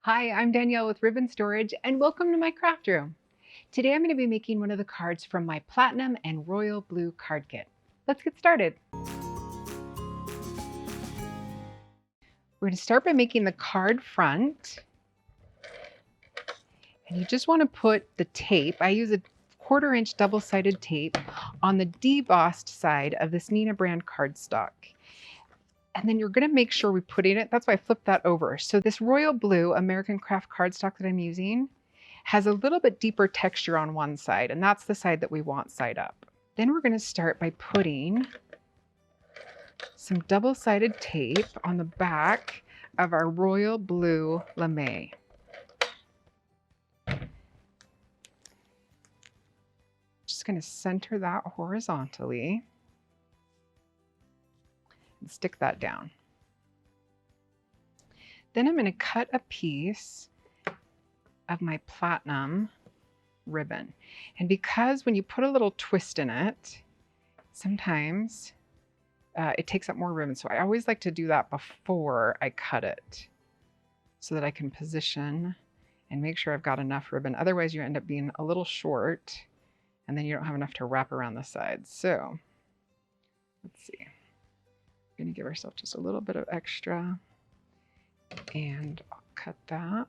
Hi, I'm Danielle with Ribbon Storage and welcome to my craft room. Today I'm going to be making one of the cards from my Platinum and Royal Blue card kit. Let's get started. We're going to start by making the card front. And you just want to put the tape, I use a 1/4-inch double-sided tape, on the debossed side of this Nina brand cardstock. And then you're going to make sure we put in it, that's why I flipped that over. So this Royal Blue American Craft cardstock that I'm using has a little bit deeper texture on one side, and that's the side that we want side up. Then we're going to start by putting some double-sided tape on the back of our Royal Blue lame. Just going to center that horizontally and stick that down. Then I'm going to cut a piece of my Platinum ribbon. And because when you put a little twist in it, sometimes it takes up more ribbon. So I always like to do that before I cut it so that I can position and make sure I've got enough ribbon. Otherwise you end up being a little short and then you don't have enough to wrap around the sides. So let's see. I'm going to give ourselves just a little bit of extra and I'll cut that.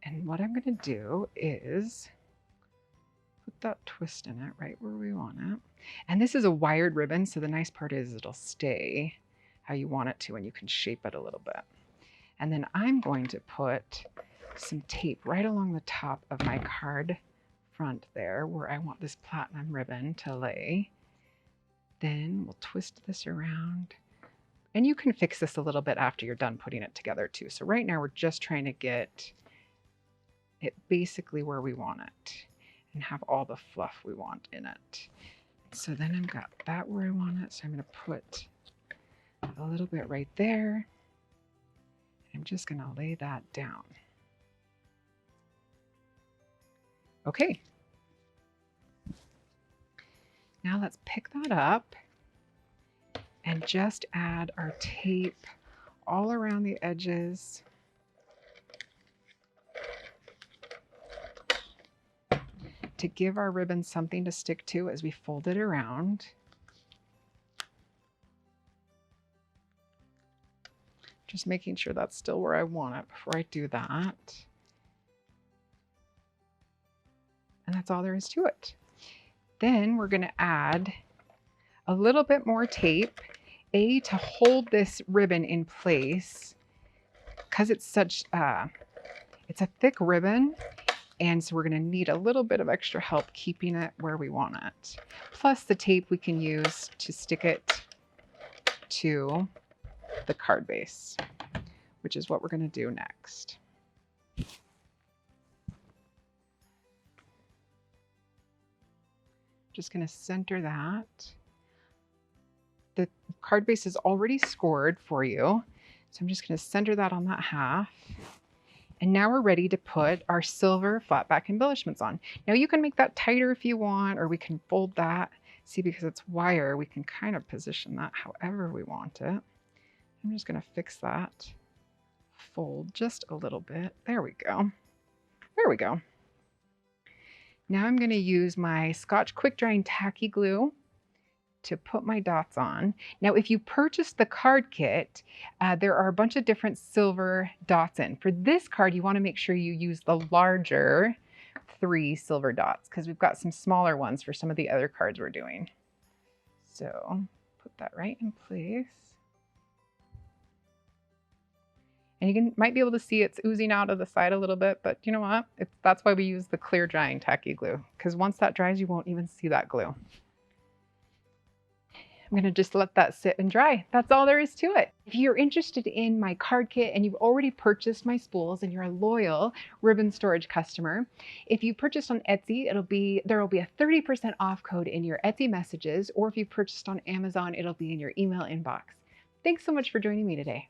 And what I'm going to do is put that twist in it right where we want it. And this is a wired ribbon, so the nice part is it'll stay how you want it to and you can shape it a little bit. And then I'm going to put some tape right along the top of my card front there where I want this Platinum ribbon to lay. Then we'll twist this around. And you can fix this a little bit after you're done putting it together too. So right now we're just trying to get it basically where we want it and have all the fluff we want in it. So then I've got that where I want it. So I'm going to put a little bit right there. I'm just going to lay that down. Okay. Now let's pick that up and just add our tape all around the edges. To give our ribbon something to stick to as we fold it around. Just making sure that's still where I want it before I do that. And that's all there is to it. Then we're going to add a little bit more tape, to hold this ribbon in place because it's such it's a thick ribbon. And so we're going to need a little bit of extra help keeping it where we want it. Plus the tape we can use to stick it to the card base, which is what we're going to do next. Just going to center that. The card base is already scored for you. So I'm just going to center that on that half. And now we're ready to put our silver flat back embellishments on. Now you can make that tighter if you want, or we can fold that. See, because it's wire, we can kind of position that however we want it. I'm just going to fix that fold just a little bit. There we go. There we go. Now I'm going to use my Scotch quick drying tacky glue to put my dots on. Now, if you purchase the card kit, there are a bunch of different silver dots in. For this card, you want to make sure you use the larger 3 silver dots because we've got some smaller ones for some of the other cards we're doing. So put that right in place. And you might be able to see it's oozing out of the side a little bit, but you know what? That's why we use the clear drying tacky glue, because once that dries, you won't even see that glue. I'm going to just let that sit and dry. That's all there is to it. If you're interested in my card kit and you've already purchased my spools and you're a loyal Ribbon Storage customer, if you purchased on Etsy, there will be a 30% off code in your Etsy messages, or if you purchased on Amazon, it'll be in your email inbox. Thanks so much for joining me today.